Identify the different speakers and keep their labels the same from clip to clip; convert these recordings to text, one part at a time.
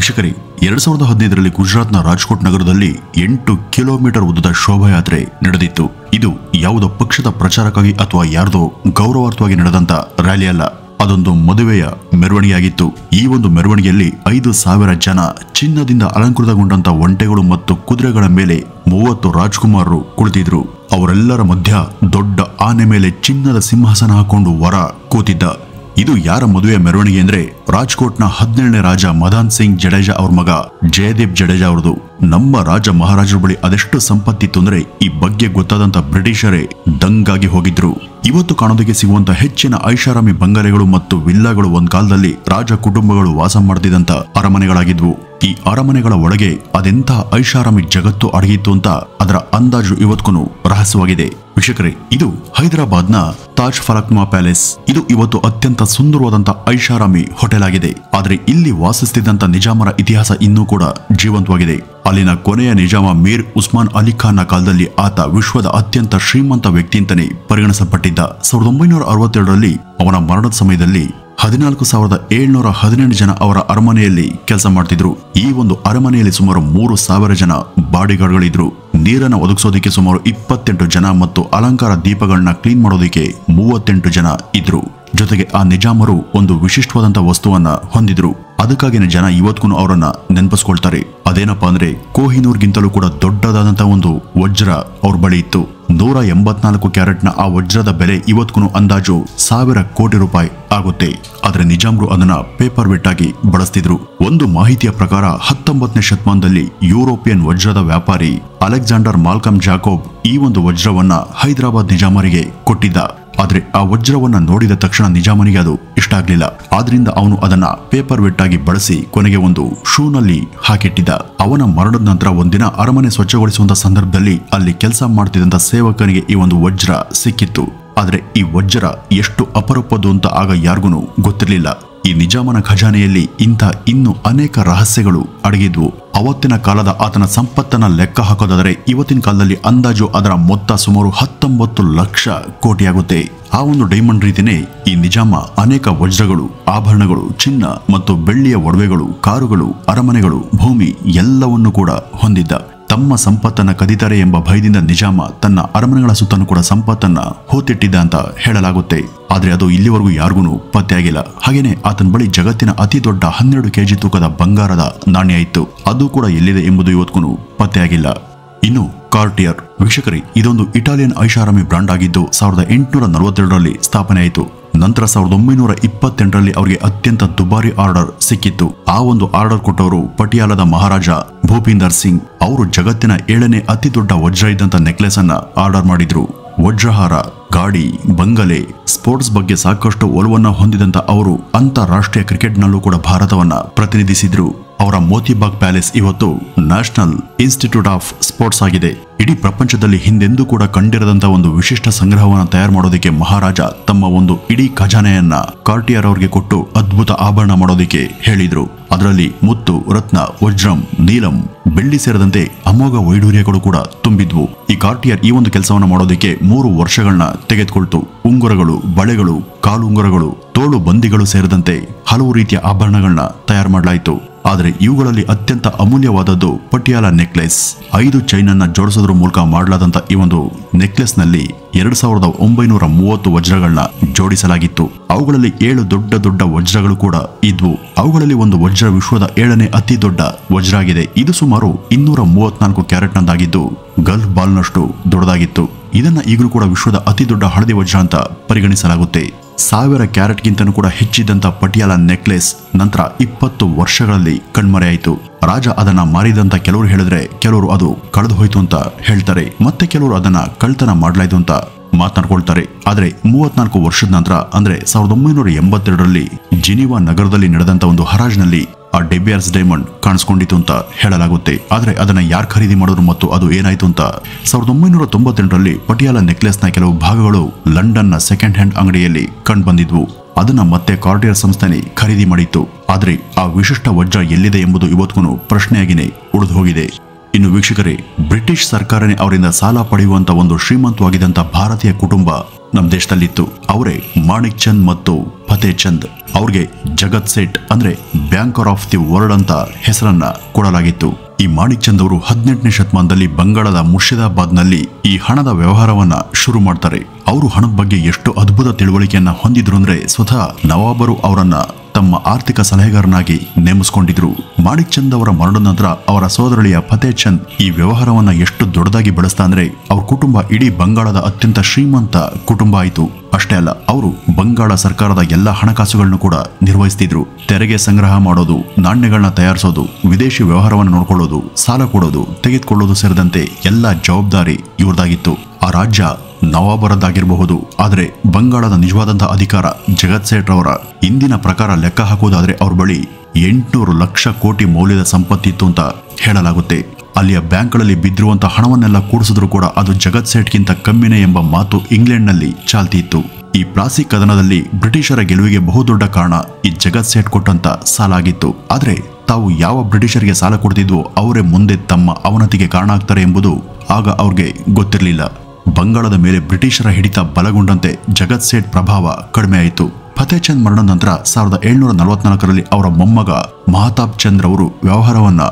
Speaker 1: ವೀಕ್ಷಕರೇ, 2015ರಲ್ಲಿ ಗುಜರಾತ್ನ ರಾಜ್ಕೋಟ್ ನಗರದಲ್ಲಿ 8 ಕಿಲೋಮೀಟರ್ ಉದ್ದದ ಶೋಭಾಯಾತ್ರೆ ನಡೆದಿತ್ತು. ಇದು ಯಾವುದೋ ಪಕ್ಷದ ಪ್ರಚಾರಕ್ಕಾಗಿ ಅಥವಾ ಯಾರ್ದೋ ಗೌರವಾರ್ಥವಾಗಿ ನಡೆದಂತ ರ್ಯಾಲಿ ಅಲ್ಲ, ಅದೊಂದು ಮದುವೆಯ ಮೆರವಣಿಗೆಯಾಗಿತ್ತು. ಈ ಒಂದು ಮೆರವಣಿಗೆಯಲ್ಲಿ 5,000 ಜನ ಚಿನ್ನದಿಂದ ಅಲಂಕೃತಗೊಂಡಂತ ಒಂಟೆಗಳು ಮತ್ತು ಕುದುರೆಗಳ ಮೇಲೆ 30 ರಾಜ್ಕುಮಾರರು ಕುಳಿತಿದ್ರು. ಅವರೆಲ್ಲರ ಮಧ್ಯ ದೊಡ್ಡ ಆನೆ ಮೇಲೆ ಚಿನ್ನದ ಸಿಂಹಾಸನ ಹಾಕೊಂಡು ವರ ಕೂತಿದ್ದ. ಇದು ಯಾರ ಮದುವೆಯ ಮೆರವಣಿಗೆ ಅಂದ್ರೆ ರಾಜ್ಕೋಟ್ನ 17ನೇ ರಾಜ ಮದಾನ್ ಸಿಂಗ್ ಜಡೇಜಾ ಅವ್ರ ಮಗ ಜಯದೀಪ್ ಜಡೇಜಾ ಅವ್ರದು. ನಮ್ಮ ರಾಜ ಮಹಾರಾಜರ ಬಳಿ ಅದೆಷ್ಟು ಸಂಪತ್ತಿತ್ತು ಅಂದ್ರೆ ಈ ಬಗ್ಗೆ ಗೊತ್ತಾದಂತ ಬ್ರಿಟಿಷರೇ ದಂಗಾಗಿ ಹೋಗಿದ್ರು. ಇವತ್ತು ಕಾಣೋದಕ್ಕೆ ಸಿಗುವಂತ ಹೆಚ್ಚಿನ ಐಷಾರಾಮಿ ಬಂಗಲೆಗಳು ಮತ್ತು ವಿಲ್ಲಾಗಳು ಒಂದ್ ಕಾಲದಲ್ಲಿ ರಾಜ ಕುಟುಂಬಗಳು ವಾಸ ಮಾಡ್ತಿದ್ದಂತ ಅರಮನೆಗಳಾಗಿದ್ವು. ಈ ಅರಮನೆಗಳ ಒಳಗೆ ಅದೆಂತ ಐಷಾರಾಮಿ ಜಗತ್ತು ಅಡಗಿತ್ತು ಅಂತ ಅದರ ಅಂದಾಜು ಇವತ್ಗೂ ರಹಸ್ಯವಾಗಿದೆ. ವೀಕ್ಷಕರೇ, ಇದು ಹೈದರಾಬಾದ್ನ ತಾಜ್ ಫಲಕ್ನುಮಾ ಪ್ಯಾಲೇಸ್. ಇದು ಇವತ್ತು ಅತ್ಯಂತ ಸುಂದರವಾದಂತ ಐಷಾರಾಮಿ ಹೋಟೆಲ್ ಆಗಿದೆ. ಆದ್ರೆ ಇಲ್ಲಿ ವಾಸಿಸುತ್ತಿದ್ದಂತ ನಿಜಾಮರ ಇತಿಹಾಸ ಇನ್ನೂ ಕೂಡ ಜೀವಂತವಾಗಿದೆ. ಅಲ್ಲಿನ ಕೊನೆಯ ನಿಜಾಮ ಮೀರ್ ಉಸ್ಮಾನ್ ಅಲಿ ಖಾನ್ನ ಕಾಲದಲ್ಲಿ ಆತ ವಿಶ್ವದ ಅತ್ಯಂತ ಶ್ರೀಮಂತ ವ್ಯಕ್ತಿ ಅಂತಾನೆ ಪರಿಗಣಿಸಲ್ಪಟ್ಟಿದ್ದ. 1967ರಲ್ಲಿ ಅವನ ಮರಣದ ಸಮಯದಲ್ಲಿ 14,718 ಜನ ಅವರ ಅರಮನೆಯಲ್ಲಿ ಕೆಲಸ ಮಾಡ್ತಿದ್ರು. ಈ ಒಂದು ಅರಮನೆಯಲ್ಲಿ ಸುಮಾರು 3,000 ಜನ ಬಾಡಿಗಾರ್ಡ್ಗಳಿದ್ರು. ನೀರನ್ನು ಒದಗಿಸೋದಕ್ಕೆ ಸುಮಾರು 28 ಜನ ಮತ್ತು ಅಲಂಕಾರ ದೀಪಗಳನ್ನ ಕ್ಲೀನ್ ಮಾಡೋದಕ್ಕೆ 38 ಜನ ಇದ್ರು. ಜೊತೆಗೆ ಆ ನಿಜಾಮರು ಒಂದು ವಿಶಿಷ್ಟವಾದಂತ ವಸ್ತುವನ್ನ ಹೊಂದಿದ್ರು. ಅದಕ್ಕಾಗಿನ ಜನ ಇವತ್ಗೂ ಅವರನ್ನ ನೆನಪಿಸ್ಕೊಳ್ತಾರೆ. ಅದೇನಪ್ಪಾ ಅಂದ್ರೆ ಕೋಹಿನೂರ್ಗಿಂತಲೂ ಕೂಡ ದೊಡ್ಡದಾದಂತಹ ಒಂದು ವಜ್ರ ಅವ್ರ ಬಳಿ ಇತ್ತು. 184 ಕ್ಯಾರೆಟ್ನ ಆ ವಜ್ರದ ಬೆಲೆ ಇವತ್ಗೂ ಅಂದಾಜು 1,000 ಕೋಟಿ ರೂಪಾಯಿ ಆಗುತ್ತೆ. ಆದ್ರೆ ನಿಜಾಮ್ರು ಅದನ್ನ ಪೇಪರ್ ವೆಟ್ ಆಗಿ ಬಳಸ್ತಿದ್ರು. ಒಂದು ಮಾಹಿತಿಯ ಪ್ರಕಾರ 19ನೇ ಶತಮಾನದಲ್ಲಿ ಯುರೋಪಿಯನ್ ವಜ್ರದ ವ್ಯಾಪಾರಿ ಅಲೆಕ್ಸಾಂಡರ್ ಮಾಲ್ಕಮ್ ಜಾಕೋಬ್ ಈ ಒಂದು ವಜ್ರವನ್ನ ಹೈದರಾಬಾದ್ ನಿಜಾಮರಿಗೆ ಕೊಟ್ಟಿದ್ದ. ಆದ್ರೆ ಆ ವಜ್ರವನ್ನ ನೋಡಿದ ತಕ್ಷಣ ನಿಜಾಮನಿಗೆ ಅದು ಇಷ್ಟ ಆಗ್ಲಿಲ್ಲ. ಆದ್ರಿಂದ ಅವನು ಅದನ್ನ ಪೇಪರ್ ವೆಟ್ ಆಗಿ ಬಳಸಿ ಕೊನೆಗೆ ಒಂದು ಶೂನಲ್ಲಿ ಹಾಕಿಟ್ಟಿದ್ದ. ಅವನ ಮರಣದ ನಂತರ ಒಂದಿನ ಅರಮನೆ ಸ್ವಚ್ಛಗೊಳಿಸುವಂತ ಸಂದರ್ಭದಲ್ಲಿ ಅಲ್ಲಿ ಕೆಲಸ ಮಾಡ್ತಿದ್ದಂತ ಸೇವಕನಿಗೆ ಈ ಒಂದು ವಜ್ರ ಸಿಕ್ಕಿತ್ತು. ಆದ್ರೆ ಈ ವಜ್ರ ಎಷ್ಟು ಅಪರೂಪದ್ದು ಅಂತ ಆಗ ಯಾರಿಗೂ ಗೊತ್ತಿರಲಿಲ್ಲ. ಈ ನಿಜಾಮನ ಖಜಾನೆಯಲ್ಲಿ ಇಂಥ ಇನ್ನೂ ಅನೇಕ ರಹಸ್ಯಗಳು ಅಡಗಿದ್ವು. ಅವತ್ತಿನ ಕಾಲದ ಆತನ ಸಂಪತ್ತನ್ನ ಲೆಕ್ಕ ಹಾಕೋದಾದರೆ ಇವತ್ತಿನ ಕಾಲದಲ್ಲಿ ಅಂದಾಜು ಅದರ ಮೊತ್ತ ಸುಮಾರು 19 ಲಕ್ಷ ಕೋಟಿ ಆಗುತ್ತೆ. ಆ ಒಂದು ಡೈಮಂಡ್ ರೀತಿನೇ ಈ ನಿಜಾಮ ಅನೇಕ ವಜ್ರಗಳು, ಆಭರಣಗಳು, ಚಿನ್ನ ಮತ್ತು ಬೆಳ್ಳಿಯ ಒಡವೆಗಳು, ಕಾರುಗಳು, ಅರಮನೆಗಳು, ಭೂಮಿ ಎಲ್ಲವನ್ನೂ ಕೂಡ ಹೊಂದಿದ್ದ. ತಮ್ಮ ಸಂಪತ್ತನ್ನ ಕದಿತಾರೆ ಎಂಬ ಭಯದಿಂದ ನಿಜಾಮ ತನ್ನ ಅರಮನೆಗಳ ಸುತ್ತಲೂ ಕೂಡ ಸಂಪತ್ತನ್ನ ಹೂತಿಟ್ಟಿದ್ದ ಅಂತ ಹೇಳಲಾಗುತ್ತೆ. ಆದ್ರೆ ಅದು ಇಲ್ಲಿವರೆಗೂ ಯಾರಿಗೂ ಪತ್ತೆಯಾಗಿಲ್ಲ. ಹಾಗೇನೆ ಆತನ ಬಳಿ ಜಗತ್ತಿನ ಅತಿ ದೊಡ್ಡ 12 kg ತೂಕದ ಬಂಗಾರದ ನಾಣ್ಯ ಇತ್ತು. ಅದು ಕೂಡ ಎಲ್ಲಿದೆ ಎಂಬುದು ಇವತ್ತಿಗೂ ಪತ್ತೆಯಾಗಿಲ್ಲ. ಇನ್ನು ಕಾರ್ಟಿಯರ್. ವೀಕ್ಷಕರೇ, ಇದೊಂದು ಇಟಾಲಿಯನ್ ಐಷಾರಾಮಿ ಬ್ರಾಂಡ್ ಆಗಿದ್ದು 1842ರಲ್ಲಿ ಸ್ಥಾಪನೆ ಆಯಿತು. ನಂತರ 1928ರಲ್ಲಿ ಅವರಿಗೆ ಅತ್ಯಂತ ದುಬಾರಿ ಆರ್ಡರ್ ಸಿಕ್ಕಿತ್ತು. ಆ ಒಂದು ಆರ್ಡರ್ ಕೊಟ್ಟವರು ಪಟಿಯಾಲದ ಮಹಾರಾಜ ಭೂಪಿಂದರ್ ಸಿಂಗ್. ಅವರು ಜಗತ್ತಿನ 7ನೇ ಅತಿ ದೊಡ್ಡ ವಜ್ರ ಇದ್ದಂತ ನೆಕ್ಲೆಸ್ ಅನ್ನ ಆರ್ಡರ್ ಮಾಡಿದ್ರು. ವಜ್ರಹಾರ, ಗಾಡಿ, ಬಂಗಲೆ, ಸ್ಪೋರ್ಟ್ಸ್ ಬಗ್ಗೆ ಸಾಕಷ್ಟು ಒಲವನ್ನ ಹೊಂದಿದಂತ ಅವರು ಅಂತಾರಾಷ್ಟ್ರೀಯ ಕ್ರಿಕೆಟ್ನಲ್ಲೂ ಕೂಡ ಭಾರತವನ್ನ ಪ್ರತಿನಿಧಿಸಿದ್ರು. ಅವರ ಮೋತಿಬಾಗ್ ಪ್ಯಾಲೇಸ್ ಇವತ್ತು ನ್ಯಾಷನಲ್ ಇನ್ಸ್ಟಿಟ್ಯೂಟ್ ಆಫ್ ಸ್ಪೋರ್ಟ್ಸ್ ಆಗಿದೆ. ಇಡೀ ಪ್ರಪಂಚದಲ್ಲಿ ಹಿಂದೆಂದೂ ಕೂಡ ಕಂಡಿರದಂತ ಒಂದು ವಿಶಿಷ್ಟ ಸಂಗ್ರಹವನ್ನು ತಯಾರು ಮಾಡೋದಕ್ಕೆ ಮಹಾರಾಜ ತಮ್ಮ ಒಂದು ಇಡೀ ಖಜಾನೆಯನ್ನ ಕಾರ್ಟಿಯರ್ ಅವರಿಗೆ ಕೊಟ್ಟು ಅದ್ಭುತ ಆಭರಣ ಮಾಡೋದಕ್ಕೆ ಹೇಳಿದ್ರು. ಅದರಲ್ಲಿ ಮುತ್ತು, ರತ್ನ, ವಜ್ರಂ, ನೀಲಂ, ಬೆಳ್ಳಿ ಸೇರಿದಂತೆ ಅಮೋಘ ವೈಡೂರ್ಯಗಳು ಕೂಡ ತುಂಬಿದ್ವು. ಈ ಕಾರ್ಟಿಯರ್ ಈ ಒಂದು ಕೆಲಸವನ್ನು ಮಾಡೋದಕ್ಕೆ 3 ವರ್ಷಗಳನ್ನ ತೆಗೆದುಕೊಳ್ತು. ಉಂಗುರಗಳು, ಬಳೆಗಳು, ಕಾಲುಂಗುರಗಳು, ತೋಳು ಬಂದಿಗಳು ಸೇರಿದಂತೆ ಹಲವು ರೀತಿಯ ಆಭರಣಗಳನ್ನ ತಯಾರು ಮಾಡಲಾಯಿತು. ಆದರೆ ಇವುಗಳಲ್ಲಿ ಅತ್ಯಂತ ಅಮೂಲ್ಯವಾದದ್ದು ಪಟಿಯಾಲ ನೆಕ್ಲೆಸ್. 5 ಚೈನ್ ಅನ್ನ ಜೋಡಿಸೋದ್ರ ಮೂಲಕ ಮಾಡಲಾದಂತ ಈ ಒಂದು ನೆಕ್ಲೆಸ್ ನಲ್ಲಿ 2930 ವಜ್ರಗಳನ್ನ ಜೋಡಿಸಲಾಗಿತ್ತು. ಅವುಗಳಲ್ಲಿ 7 ದೊಡ್ಡ ದೊಡ್ಡ ವಜ್ರಗಳು ಕೂಡ ಇದ್ವು. ಅವುಗಳಲ್ಲಿ ಒಂದು ವಜ್ರ ವಿಶ್ವದ 7ನೇ ಅತಿ ದೊಡ್ಡ ವಜ್ರ ಆಗಿದೆ. ಇದು ಸುಮಾರು 234 ಕ್ಯಾರೆಟ್ನದ್ದಾಗಿದ್ದು ಗಲ್ಫ್ ಬಾಲ್ನಷ್ಟು ದೊಡ್ಡದಾಗಿತ್ತು. ಇದನ್ನ ಈಗಲೂ ಕೂಡ ವಿಶ್ವದ ಅತಿ ದೊಡ್ಡ ಹಳದಿ ವಜ್ರ ಅಂತ ಪರಿಗಣಿಸಲಾಗುತ್ತೆ. 1000 ಕ್ಯಾರೆಟ್ಗಿಂತನೂ ಕೂಡ ಹೆಚ್ಚಿದ್ದಂತ ಪಟಿಯಾಲ ನೆಕ್ಲೆಸ್ ನಂತರ 20 ವರ್ಷಗಳಲ್ಲಿ ಕಣ್ಮರೆಯಾಯಿತು. ರಾಜ ಅದನ್ನ ಮಾರಿದಂತ ಕೆಲವರು ಹೇಳಿದ್ರೆ, ಕೆಲವರು ಅದು ಕಳೆದು ಹೋಯ್ತು ಅಂತ ಹೇಳ್ತಾರೆ, ಮತ್ತೆ ಕೆಲವರು ಅದನ್ನ ಕಳ್ತನ ಮಾಡಲಾಯ್ತು ಅಂತ ಮಾತನಾಡ್ಕೊಳ್ತಾರೆ. ಆದ್ರೆ 34 ವರ್ಷದ ನಂತರ ಅಂದ್ರೆ 1982ರಲ್ಲಿ ಜಿನಿವಾ ನಗರದಲ್ಲಿ ನಡೆದಂತ ಒಂದು ಹರಾಜ್ನಲ್ಲಿ ಆ ಡೆಬಿಯರ್ಸ್ ಡೈಮಂಡ್ ಕಾಣಿಸ್ಕೊಂಡಿತ್ತು ಅಂತ ಹೇಳಲಾಗುತ್ತೆ. ಆದ್ರೆ ಅದನ್ನ ಯಾರು ಖರೀದಿ ಮಾಡಿದ್ರು ಮತ್ತು ಅದು ಏನಾಯ್ತು ಅಂತ 1998ರಲ್ಲಿ ಪಟಿಯಾಲ ನೆಕ್ಲೆಸ್ನ ಕೆಲವು ಭಾಗಗಳು ಲಂಡನ್ನ ಸೆಕೆಂಡ್ ಹ್ಯಾಂಡ್ ಅಂಗಡಿಯಲ್ಲಿ ಕಂಡು ಬಂದಿದ್ವು. ಅದನ್ನ ಮತ್ತೆ ಕಾರ್ಟಿಯರ್ ಸಂಸ್ಥೆ ಖರೀದಿ ಮಾಡಿತ್ತು. ಆದ್ರೆ ಆ ವಿಶಿಷ್ಟ ವಜ್ರ ಎಲ್ಲಿದೆ ಎಂಬುದು ಇವತ್ತಿಗೂ ಪ್ರಶ್ನೆಯಾಗಿನೇ ಉಳಿದು ಹೋಗಿದೆ. ಇನ್ನು ವೀಕ್ಷಕರೇ, ಬ್ರಿಟಿಷ್ ಸರ್ಕಾರನೇ ಅವರಿಂದ ಸಾಲ ಪಡೆಯುವಂತ ಒಂದು ಶ್ರೀಮಂತವಾಗಿದ್ದಂತ ಭಾರತೀಯ ಕುಟುಂಬ ನಮ್ಮ ದೇಶದಲ್ಲಿತ್ತು. ಅವರೇ ಮಾಣಿಕ್ ಚಂದ್ ಮತ್ತು ಫತೇ ಚಂದ್. ಅವ್ರಿಗೆ ಜಗತ್ ಸೇಠ್ ಅಂದ್ರೆ ಬ್ಯಾಂಕರ್ ಆಫ್ ದಿ ವರ್ಲ್ಡ್ ಅಂತ ಹೆಸರನ್ನ ಕೊಡಲಾಗಿತ್ತು. ಈ ಮಾಣಿಕ್ ಚಂದ್ ಅವರು 18ನೇ ಶತಮಾನದಲ್ಲಿ ಬಂಗಾಳದ ಮುರ್ಷಿದಾಬಾದ್ನಲ್ಲಿ ಈ ಹಣದ ವ್ಯವಹಾರವನ್ನ ಶುರು ಮಾಡ್ತಾರೆ. ಅವರು ಹಣದ ಬಗ್ಗೆ ಎಷ್ಟು ಅದ್ಭುತ ತಿಳುವಳಿಕೆಯನ್ನ ಹೊಂದಿದ್ರು ಅಂದ್ರೆ ಸ್ವತಃ ನವಾಬರು ಅವರನ್ನ ತಮ್ಮ ಆರ್ಥಿಕ ಸಲಹೆಗಾರನಾಗಿ ನೇಮಿಸಿಕೊಂಡಿದ್ರು. ಮಾಣಿಕ್ ಚಂದ್ ಅವರ ಮರಣದ ನಂತರ ಅವರ ಸೋದರಳಿಯ ಫತೇ ಚಂದ್ ಈ ವ್ಯವಹಾರವನ್ನ ಎಷ್ಟು ದೊಡ್ಡದಾಗಿ ಬೆಳೆಸ್ತಾ ಅಂದ್ರೆ ಅವ್ರ ಕುಟುಂಬ ಇಡೀ ಬಂಗಾಳದ ಅತ್ಯಂತ ಶ್ರೀಮಂತ ಕುಟುಂಬ ಆಯಿತು. ಅಷ್ಟೇ ಅಲ್ಲ, ಅವರು ಬಂಗಾಳ ಸರ್ಕಾರದ ಎಲ್ಲ ಹಣಕಾಸುಗಳನ್ನು ಕೂಡ ನಿರ್ವಹಿಸ್ತಿದ್ರು. ತೆರಿಗೆ ಸಂಗ್ರಹ ಮಾಡೋದು, ನಾಣ್ಯಗಳನ್ನ ತಯಾರಿಸೋದು, ವಿದೇಶಿ ವ್ಯವಹಾರವನ್ನು ನೋಡ್ಕೊಳ್ಳೋದು, ಸಾಲ ಕೊಡೋದು, ತೆಗೆದುಕೊಳ್ಳೋದು ಸೇರಿದಂತೆ ಎಲ್ಲ ಜವಾಬ್ದಾರಿ ಇವ್ರದಾಗಿತ್ತು. ಆ ರಾಜ್ಯ ನವಾಬರದ್ದಾಗಿರಬಹುದು, ಆದರೆ ಬಂಗಾಳದ ನಿಜವಾದಂತಹ ಅಧಿಕಾರ ಜಗತ್ ಸೇಠ್ ಅವರ. ಇಂದಿನ ಪ್ರಕಾರ ಲೆಕ್ಕ ಹಾಕುವುದಾದ್ರೆ ಅವ್ರ ಬಳಿ 800 ಲಕ್ಷ ಕೋಟಿ ಮೌಲ್ಯದ ಸಂಪತ್ತಿತ್ತು ಅಂತ ಹೇಳಲಾಗುತ್ತೆ. ಅಲ್ಲಿಯ ಬ್ಯಾಂಕ್ಗಳಲ್ಲಿ ಬಿದ್ದಿರುವಂತಹ ಹಣವನ್ನೆಲ್ಲ ಕೂಡಿಸಿದ್ರು ಕೂಡ ಅದು ಜಗತ್ ಸೇಠ್ಗಿಂತ ಕಮ್ಮಿನೇ ಎಂಬ ಮಾತು ಇಂಗ್ಲೆಂಡ್ನಲ್ಲಿ ಚಾಲ್ತಿ ಇತ್ತು. ಈ ಪ್ಲಾಸಿ ಕದನದಲ್ಲಿ ಬ್ರಿಟಿಷರ ಗೆಲುವಿಗೆ ಬಹುದೊಡ್ಡ ಕಾರಣ ಈ ಜಗತ್ ಸೇಠ್ ಕೊಟ್ಟಂತ ಸಾಲ ಆಗಿತ್ತು. ಆದ್ರೆ ತಾವು ಯಾವ ಬ್ರಿಟಿಷರಿಗೆ ಸಾಲ ಕೊಡ್ತಿದ್ವೋ ಅವರೇ ಮುಂದೆ ತಮ್ಮ ಅವನತಿಗೆ ಕಾರಣ ಆಗ್ತಾರೆ ಎಂಬುದು ಆಗ ಅವ್ರಿಗೆ ಗೊತ್ತಿರಲಿಲ್ಲ. ಬಂಗಾಳದ ಮೇಲೆ ಬ್ರಿಟಿಷರ ಹಿಡಿತ ಬಲಗೊಂಡಂತೆ ಜಗತ್ ಸೇಠ್ ಪ್ರಭಾವ ಕಡಿಮೆ ಆಯಿತು. ಫತೇ ಚಂದ್ ಮರಣದ ನಂತರ 1744ರಲ್ಲಿ ಅವರ ಮೊಮ್ಮಗ ಮಹತಾಬ್ ಚಂದ್ರ ಅವರು ವ್ಯವಹಾರವನ್ನ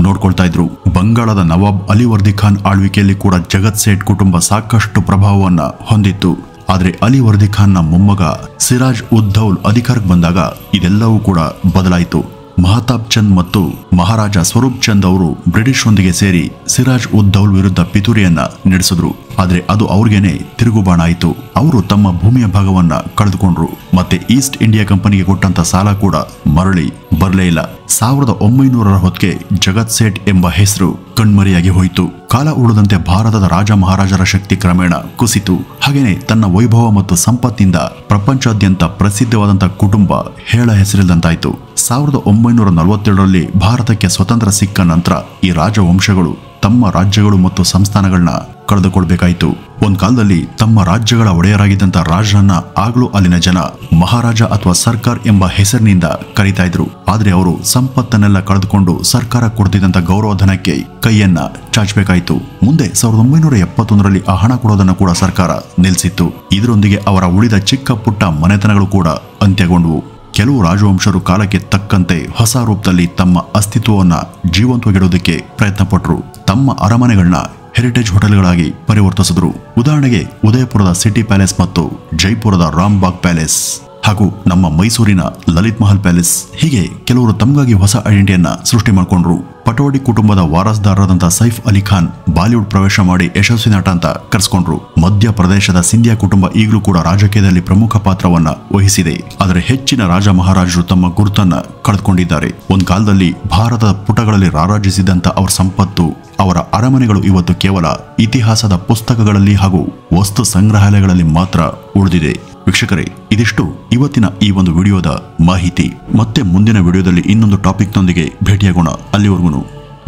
Speaker 1: ನೋಡ್ಕೊಳ್ತಾ ಇದ್ರು. ಬಂಗಾಳದ ನವಾಬ್ ಅಲಿವರ್ದಿ ಖಾನ್ ಆಳ್ವಿಕೆಯಲ್ಲಿ ಕೂಡ ಜಗತ್ ಸೇಠ್ ಕುಟುಂಬ ಸಾಕಷ್ಟು ಪ್ರಭಾವವನ್ನ ಹೊಂದಿತ್ತು. ಆದ್ರೆ ಅಲಿವರ್ದಿ ಖಾನ್ನ ಮೊಮ್ಮಗ ಸಿರಾಜ್ ಉದ್ ದೌಲ್ ಅಧಿಕಾರಕ್ಕೆ ಬಂದಾಗ ಇದೆಲ್ಲವೂ ಕೂಡ ಬದಲಾಯಿತು. ಮಹತಾಬ್ ಚಂದ್ ಮತ್ತು ಮಹಾರಾಜ ಸ್ವರೂಪ್ ಚಂದ್ ಅವರು ಬ್ರಿಟಿಷ್ ಸೇರಿ ಸಿರಾಜ್ ಉದ್ ದೌಲ್ ವಿರುದ್ಧ ಪಿತೂರಿಯನ್ನ ನಡೆಸಿದ್ರು. ಆದ್ರೆ ಅದು ಅವ್ರಿಗೇನೆ ತಿರುಗುಬಾಣ ಆಯಿತು. ಅವರು ತಮ್ಮ ಭೂಮಿಯ ಭಾಗವನ್ನ ಕಳೆದುಕೊಂಡ್ರು. ಮತ್ತೆ ಈಸ್ಟ್ ಇಂಡಿಯಾ ಕಂಪನಿಗೆ ಕೊಟ್ಟಂತ ಸಾಲ ಕೂಡ ಮರಳಿ ಬರಲೇ ಇಲ್ಲ. 1900ರ ಹೊತ್ತಿಗೆ ಜಗತ್ ಸೇಠ್ ಎಂಬ ಹೆಸರು ಕಣ್ಮರೆಯಾಗಿ ಹೋಯಿತು. ಕಾಲ ಉಳಿದಂತೆ ಭಾರತದ ರಾಜ ಮಹಾರಾಜರ ಶಕ್ತಿ ಕ್ರಮೇಣ ಕುಸಿತು. ಹಾಗೇನೆ ತನ್ನ ವೈಭವ ಮತ್ತು ಸಂಪತ್ತಿಂದ ಪ್ರಪಂಚಾದ್ಯಂತ ಪ್ರಸಿದ್ಧವಾದಂತಹ ಕುಟುಂಬ ಹೇಳ ಹೆಸರಿಲ್ಲದಂತಾಯ್ತು. 1947ರಲ್ಲಿ ಭಾರತಕ್ಕೆ ಸ್ವತಂತ್ರ ಸಿಕ್ಕ ನಂತರ ಈ ರಾಜವಂಶಗಳು ತಮ್ಮ ರಾಜ್ಯಗಳು ಮತ್ತು ಸಂಸ್ಥಾನಗಳನ್ನ ಕಳೆದುಕೊಳ್ಬೇಕಾಯಿತು. ಒಂದ್ ಕಾಲದಲ್ಲಿ ತಮ್ಮ ರಾಜ್ಯಗಳ ಒಡೆಯರಾಗಿದ್ದಂತ ರಾಜರನ್ನ ಆಗ್ಲೂ ಅಲ್ಲಿನ ಜನ ಮಹಾರಾಜ ಅಥವಾ ಸರ್ಕಾರ್ ಎಂಬ ಹೆಸರಿನಿಂದ ಕರೀತಾ ಇದ್ರು. ಆದ್ರೆ ಅವರು ಸಂಪತ್ತನ್ನೆಲ್ಲ ಕಳೆದುಕೊಂಡು ಸರ್ಕಾರ ಕೊಡ್ತಿದ್ದಂತ ಗೌರವಧನಕ್ಕೆ ಕೈಯನ್ನ ಚಾಚಬೇಕಾಯಿತು. ಮುಂದೆ 1971ರಲ್ಲಿ ಆ ಹಣ ಕೊಡೋದನ್ನ ಕೂಡ ಸರ್ಕಾರ ನಿಲ್ಲಿಸಿತ್ತು. ಇದರೊಂದಿಗೆ ಅವರ ಉಳಿದ ಚಿಕ್ಕ ಪುಟ್ಟ ಮನೆತನಗಳು ಕೂಡ ಅಂತ್ಯಗೊಂಡವು. ಕೆಲವು ರಾಜವಂಶರು ಕಾಲಕ್ಕೆ ತಕ್ಕಂತೆ ಹೊಸ ರೂಪದಲ್ಲಿ ತಮ್ಮ ಅಸ್ತಿತ್ವವನ್ನ ಜೀವಂತವಾಗಿಡೋದಕ್ಕೆ ಪ್ರಯತ್ನ ಪಟ್ಟರು. ತಮ್ಮ ಅರಮನೆಗಳನ್ನ ಹೆರಿಟೇಜ್ ಹೋಟೆಲ್ಗಳಾಗಿ ಪರಿವರ್ತಿಸಿದ್ರು. ಉದಾಹರಣೆಗೆ ಉದಯಪುರದ ಸಿಟಿ ಪ್ಯಾಲೇಸ್ ಮತ್ತು ಜೈಪುರದ ರಾಮ್ಬಾಗ್ ಪ್ಯಾಲೇಸ್ ಹಾಗೂ ನಮ್ಮ ಮೈಸೂರಿನ ಲಲಿತ್ ಮಹಲ್ ಪ್ಯಾಲೇಸ್. ಹೀಗೆ ಕೆಲವರು ತಮಗಾಗಿ ಹೊಸ ಐಡೆಂಟಿಟಿಯನ್ನ ಸೃಷ್ಟಿ ಮಾಡಿಕೊಂಡ್ರು. ಪಟೋಡಿ ಕುಟುಂಬದ ವಾರಸ್ದಾರರಾದಂತಹ ಸೈಫ್ ಅಲಿ ಖಾನ್ ಬಾಲಿವುಡ್ ಪ್ರವೇಶ ಮಾಡಿ ಯಶಸ್ವಿ ನಟ ಅಂತ ಕರೆಸ್ಕೊಂಡ್ರು. ಮಧ್ಯಪ್ರದೇಶದ ಸಿಂಧಿಯಾ ಕುಟುಂಬ ಈಗಲೂ ಕೂಡ ರಾಜಕೀಯದಲ್ಲಿ ಪ್ರಮುಖ ಪಾತ್ರವನ್ನ ವಹಿಸಿದೆ. ಆದರೆ ಹೆಚ್ಚಿನ ರಾಜ ಮಹಾರಾಜರು ತಮ್ಮ ಗುರುತನ್ನ ಕಳೆದುಕೊಂಡಿದ್ದಾರೆ. ಒಂದ್ ಕಾಲದಲ್ಲಿ ಭಾರತದ ಪುಟಗಳಲ್ಲಿ ರಾರಾಜಿಸಿದಂತ ಅವರ ಸಂಪತ್ತು, ಅವರ ಅರಮನೆಗಳು ಇವತ್ತು ಕೇವಲ ಇತಿಹಾಸದ ಪುಸ್ತಕಗಳಲ್ಲಿ ಹಾಗೂ ವಸ್ತು ಸಂಗ್ರಹಾಲಯಗಳಲ್ಲಿ ಮಾತ್ರ ಉಳಿದಿದೆ. ವೀಕ್ಷಕರೇ, ಇದಿಷ್ಟು ಇವತ್ತಿನ ಈ ಒಂದು ವಿಡಿಯೋದ ಮಾಹಿತಿ. ಮತ್ತೆ ಮುಂದಿನ ವಿಡಿಯೋದಲ್ಲಿ ಇನ್ನೊಂದು ಟಾಪಿಕ್ನೊಂದಿಗೆ ಭೇಟಿಯಾಗೋಣ. ಅಲ್ಲಿವರೆಗೂ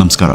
Speaker 1: ನಮಸ್ಕಾರ.